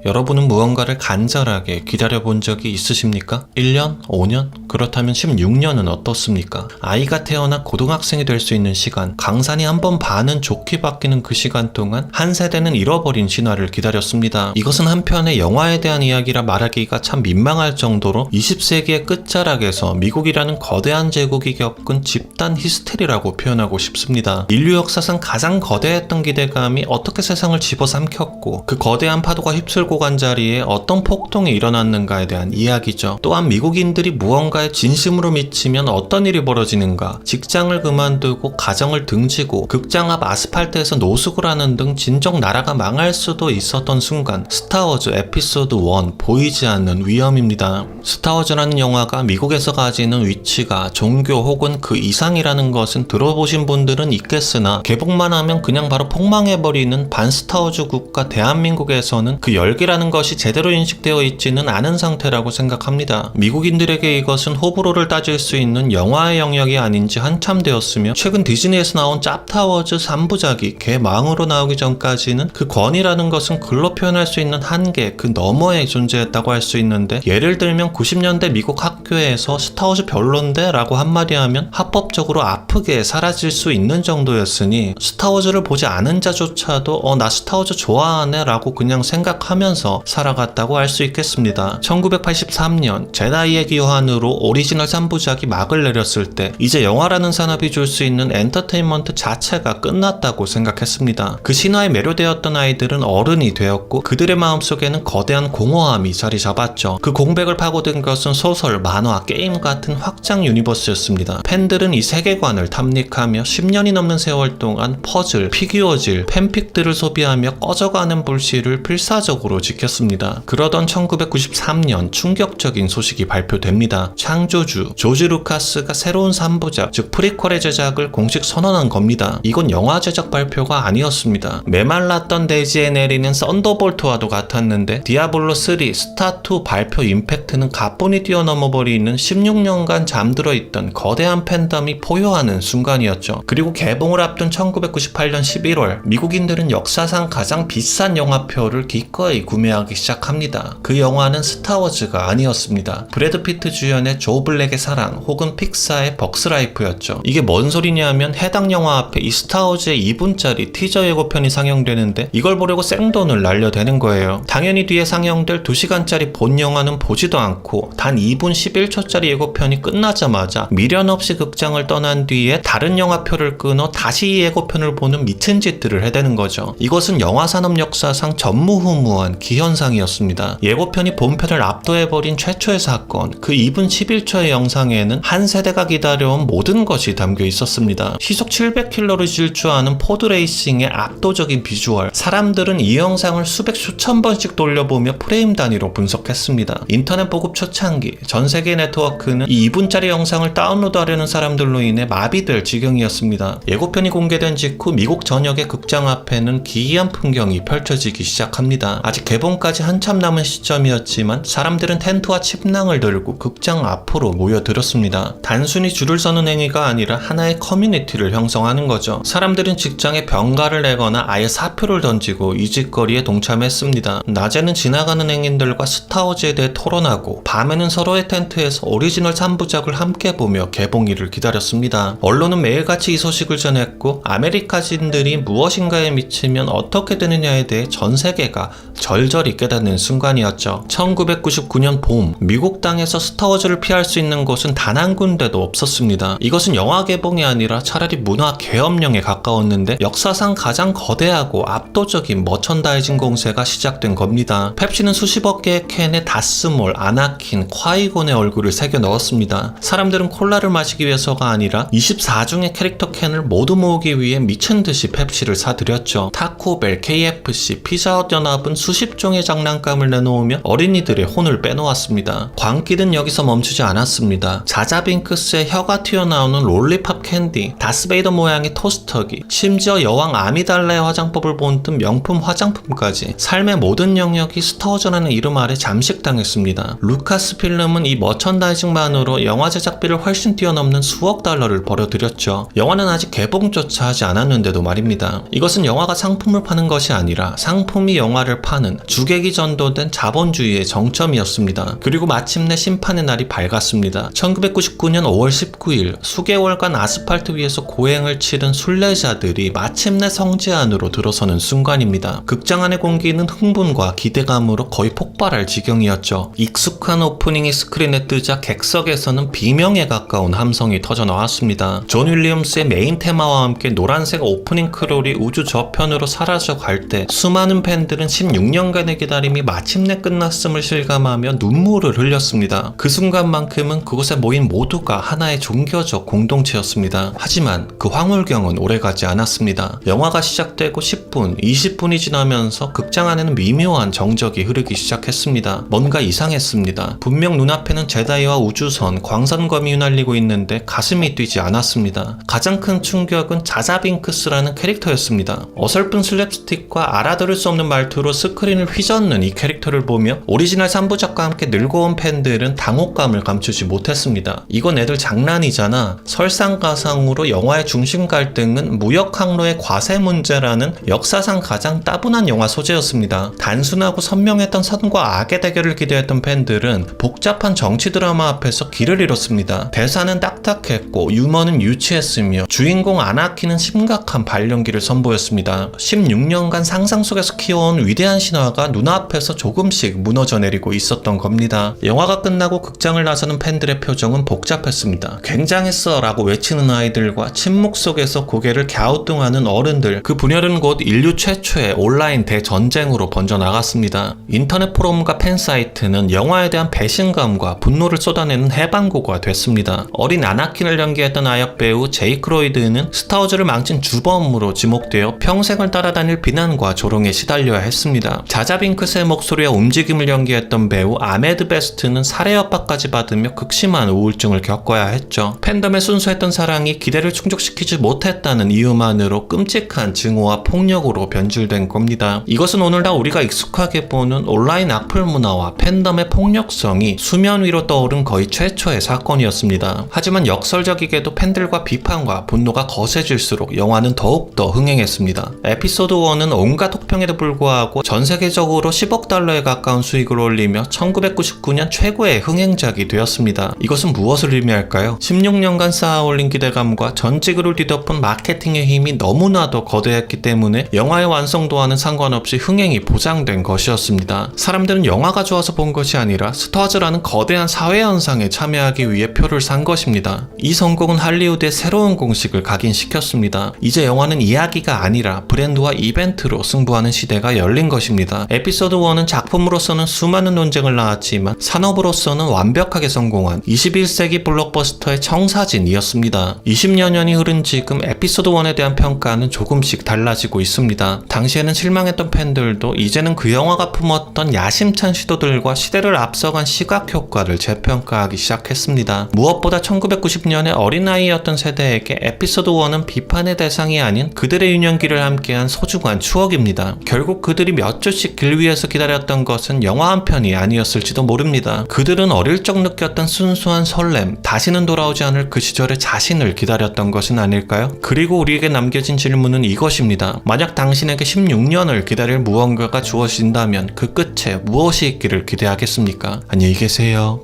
여러분은 무언가를 간절하게 기다려본 적이 있으십니까? 1년? 5년? 그렇다면 16년은 어떻습니까? 아이가 태어나 고등학생이 될 수 있는 시간, 강산이 한 번 반은 좋게 바뀌는 그 시간 동안 한 세대는 잃어버린 신화를 기다렸습니다. 이것은 한편의 영화에 대한 이야기라 말하기가 참 민망할 정도로 20세기의 끝자락에서 미국이라는 거대한 제국이 겪은 집단 히스테리라고 표현하고 싶습니다. 인류 역사상 가장 거대했던 기대감이 어떻게 세상을 집어삼켰고 그 거대한 파도가 휩쓸고 간 자리에 어떤 폭동이 일어났는가에 대한 이야기죠. 또한 미국인들이 무언가에 진심으로 미치면 어떤 일이 벌어지는가, 직장을 그만두고 가정을 등지고 극장 앞 아스팔트에서 노숙을 하는 등 진정 나라가 망할 수도 있었던 순간, 스타워즈 에피소드 1 보이지 않는 위험입니다. 스타워즈라는 영화가 미국에서 가지는 위치가 종교 혹은 그 이상이라는 것은 들어보신 분들은 있겠으나 개봉만 하면 그냥 바로 폭망해버리는 반스타워즈 국가 대한민국에서는 그 열기라는 것이 제대로 인식되어 있지는 않은 상태라고 생각합니다. 미국인들에게 이것은 호불호를 따질 수 있는 영화의 영역이 아닌지 한참 되었으며, 최근 디즈니에서 나온 짭타워즈 3부작이 개망으로 나오기 전까지는 그 권위라는 것은 글로 표현할 수 있는 한계 그 너머에 존재했다고 할 수 있는데, 예를 들면 90년대 미국 학교에서 스타워즈 별론데? 라고 한마디 하면 합법적으로 아프게 사라질 수 있는 정도였으니, 스타워즈를 보지 않은 자조차도 나 스타워즈 좋아하네 라고 그냥 생각하면서 살아갔다고 할 수 있겠습니다. 1983년 제다이의 기환으로 오리지널 3부작이 막을 내렸을 때 이제 영화라는 산업이 줄 수 있는 엔터테인먼트 자체가 끝났다고 생각했습니다. 그 신화에 매료되었던 아이들은 어른이 되었고 그들의 마음속에는 거대한 공허함이 자리 잡았죠. 그 공백을 파고든 것은 소설, 만화, 게임 같은 확장 유니버스였습니다. 팬들은 이 세계관을 탐닉하며 10년이 넘는 세월 동안 퍼즐, 피규어질, 팬픽들을 소비하며 꺼져가는 불씨를 필사적으로 지켰습니다. 그러던 1993년 충격적인 소식이 발표됩니다. 창조주 조지 루카스가 새로운 3부작, 즉 프리퀄의 제작을 공식 선언한 겁니다. 이건 영화 제작 발표가 아니었습니다. 메말랐던 대지에 내리는 썬더볼트와도 같았는데, 디아블로3, 스타2 발표 임팩트는 가뿐히 뛰어넘어버리는 16년간 잠들어 있던 거대한 팬덤이 포효하는 순간이었죠. 그리고 개봉을 앞둔 1998년 11월, 미국인들은 역사상 가장 비싼 영화표를 기꺼이 구매하기 시작합니다. 그 영화는 스타워즈가 아니었습니다. 브래드 피트 주연의 조 블랙의 사랑 혹은 픽사의 벅스라이프였죠. 이게 뭔 소리냐면, 해당 영화 앞에 이 스타워즈의 2분짜리 티저 예고편이 상영되는데 이걸 보려고 생돈을 날려대는 거예요. 당연히 뒤에 상영될 2시간짜리 본 영화는 보지도 않고 단 2분 11초짜리 예고편이 끝나자마자 미련 없이 극장을 떠난 뒤에 다른 영화표를 끊어 다시 이 예고편을 보는 미친 짓들을 해대는 거죠. 이것은 영화산업 역사상 전무후무한 기현상이었습니다. 예고편이 본편을 압도해버린 최초의 사건, 그 2분 11초의 영상에는 한 세대가 기다려온 모든 것이 담겨 있었습니다. 시속 700km를 질주하는 포드레이싱의 압도적인 비주얼, 사람들은 이 영상을 수백 수천 번씩 돌려보며 프레임 단위로 분석했습니다. 인터넷 보급 초창기, 전세계 네트워크는 이 2분짜리 영상을 다운로드하려는 사람들로 인해 마비될 지경이었습니다. 예고편이 공개된 직후 미국 전역의 극장 앞에는 기이한 풍경이 펼쳐지기 시작합니다. 아직 개봉까지 한참 남은 시점이었지만 사람들은 텐트와 침낭을 들고 극장 앞으로 모여들었습니다. 단순히 줄을 서는 행위가 아니라 하나의 커뮤니티를 형성하는 거죠. 사람들은 직장에 병가를 내거나 아예 사표를 던지고 이 짓거리에 동참했습니다. 낮에는 지나가는 행인들과 스타워즈에 대해 토론하고, 밤에는 서로의 텐트에서 오리지널 3부작을 함께 보며 개봉일을 기다렸습니다. 언론은 매일같이 이 소식을 전했고, 아메리카인들이 무엇인가에 미치면 어떻게 되느냐에 대해 전 세계가 절절히 깨닫는 순간이었죠. 1999년 봄, 미국 땅에서 스타워즈를 피할 수 있는 곳은 단 한 군데도 없었습니다. 이것은 영화 개봉이 아니라 차라리 문화 계엄령에 가까웠는데, 역사상 가장 거대하고 압도적인 머천다이징 공세가 시작된 겁니다. 펩시는 수십억 개의 캔에 다스몰, 아나킨, 콰이곤의 얼굴을 새겨 넣었습니다. 사람들은 콜라를 마시기 위해서가 아니라 24중의 캐릭터 캔을 모두 모으기 위해 미친 듯이 펩시를 사들였죠. 타코벨, KFC, 피자헛 연합은 수십 종의 장난감을 내놓으며 어린이들의 혼을 빼놓았습니다. 광길은 여기서 멈추지 않았습니다. 자자빙크스의 혀가 튀어나오는 롤리팝 캔디, 다스베이더 모양의 토스터기, 심지어 여왕 아미달라의 화장법을 본뜬 명품 화장품까지 삶의 모든 영역이 스타워즈라는 이름 아래 잠식당했습니다. 루카스 필름은 이 머천다이징만으로 영화 제작비를 훨씬 뛰어넘는 수억 달러를 벌어들였죠. 영화는 아직 개봉조차 하지 않았는데도 말입니다. 이것은 영화가 상품을 파는 것이 아니라 상품이 영화를 파는 주객이 전도된 자본주의의 정점이었습니다. 그리고 마침내 심판의 날이 밝았습니다. 1999년 5월 19일 수개월간 아스팔트 위에서 고행을 치른 순례자들이 마침내 성지 안으로 들어서는 순간입니다. 극장 안의 공기는 흥분과 기대감으로 거의 폭발할 지경이었죠. 익숙한 오프닝이 스크린에 뜨자 객석에서는 비명에 가까운 함성이 터져 나왔습니다. 존 윌리엄스의 메인 테마와 함께 노란색 오프닝 크롤이 우주 저편으로 사라져 갈 때 수많은 팬들은 16년간의 기다림이 마침내 끝났음을 실감하며 눈물을 흘렸습니다. 그 순간만큼은 그곳에 모인 모두가 하나의 종교적 공동체였습니다. 하지만 그 황홀경은 오래가지 않았습니다. 영화가 시작되고 10분, 20분이 지나면서 극장 안에는 미묘한 정적이 흐르기 시작했습니다. 뭔가 이상했습니다. 분명 눈앞에는 제다이와 우주선, 광선검이 휘날리고 있는데 가슴이 뛰지 않았습니다. 가장 큰 충격은 자자빙크스라는 캐릭터였습니다. 어설픈 슬랩스틱과 알아들을 수 없는 말투로 스크린을 휘젓는 이 캐릭터를 보며 오리지널 3부작과 함께 늙어온 팬들은 당혹감을 감추지 못했습니다. 이건 애들 장난이잖아. 설상가상으로 영화의 중심 갈등은 무역 항로의 과세 문제라는 역사상 가장 따분한 영화 소재였습니다. 단순하고 선명했던 선과 악의 대결을 기대했던 팬들은 복잡한 정치 드라마 앞에서 길을 잃었습니다. 대사는 딱딱했고 유머는 유치했으며 주인공 아나키는 심각한 발연기를 선보였습니다. 16년간 상상 속에서 키워온 위대한 신화가 눈앞에서 조금씩 무너져 내리고 있었던 겁니다. 영화가 끝나고 극장을 나서는 팬들의 표정은 복잡했습니다. 굉장했어 라고 외치는 아이들과 침묵 속에서 고개를 갸우뚱하는 어른들, 그 분열은 곧 인류 최초의 온라인 대전쟁으로 번져나갔습니다. 인터넷 포럼과 팬사이트는 영화에 대한 배신감과 분노를 쏟아내는 해방고가 됐습니다. 어린 아나킨을 연기했던 아역 배우 제이크 로이드는 스타워즈를 망친 주범으로 지목되어 평생을 따라다닐 비난과 조롱에 시달려야 했습니다. 자자빙크스의 목소리와 움직임을 연기했던 배우 아메드 베스트는 살해 협박까지 받으며 극심한 우울증을 겪어야 했죠. 팬덤의 순수했던 사랑이 기대를 충족시키지 못했다는 이유만으로 끔찍한 증오와 폭력으로 변질된 겁니다. 이것은 오늘날 우리가 익숙하게 보는 온라인 악플 문화와 팬덤의 폭력성이 수면 위로 떠오른 거의 최초의 사건이었습니다. 하지만 역설적이게도 팬들과 비판과 분노가 거세질수록 영화는 더욱더 흥행했습니다. 에피소드 1은 온갖 혹평에도 불구하고 전 세계적으로 10억 달러에 가까운 수익을 올리며 1999년 최고의 흥행작이 되었습니다. 이것은 무엇을 의미할까요? 16년간 쌓아올린 기대감과 전직을 뒤덮은 마케팅의 힘이 너무나도 거대했기 때문에 영화의 완성도와는 상관없이 흥행이 보장된 것이었습니다. 사람들은 영화가 좋아서 본 것이 아니라 스타워즈라는 거대한 사회현상에 참여하기 위해 표를 산 것입니다. 이 성공은 할리우드의 새로운 공식을 각인시켰습니다. 이제 영화는 이야기가 아니라 브랜드와 이벤트로 승부하는 시대가 열린 것입니다. 에피소드 1은 작품으로서는 수많은 논쟁을 낳았지만 산업으로서는 완벽하게 성공한 21세기 블록버스터의 청사진이었습니다. 20여 년이 흐른 지금 에피소드 1에 대한 평가는 조금씩 달라지고 있습니다. 당시에는 실망했던 팬들도 이제는 그 영화가 품었던 야심찬 시도들과 시대를 앞서간 시각 효과를 재평가하기 시작했습니다. 무엇보다 1990년의 어린아이였던 세대에게 에피소드 1은 비판의 대상이 아닌 그들의 유년기를 함께한 소중한 추억입니다. 결국 그들이 몇 주씩 길 위에서 기다렸던 것은 영화 한 편이 아니었을지도 모릅니다. 그들은 어릴 적 느꼈던 순수한 설렘, 다시는 돌아오지 않을 그 시절의 자신을 기다렸던 것은 아닐까요? 그리고 우리에게 남겨진 질문은 이것입니다. 만약 당신에게 16년을 기다릴 무언가가 주어진다면 그 끝에 무엇이 있기를 기대하겠습니까? 안녕히 계세요.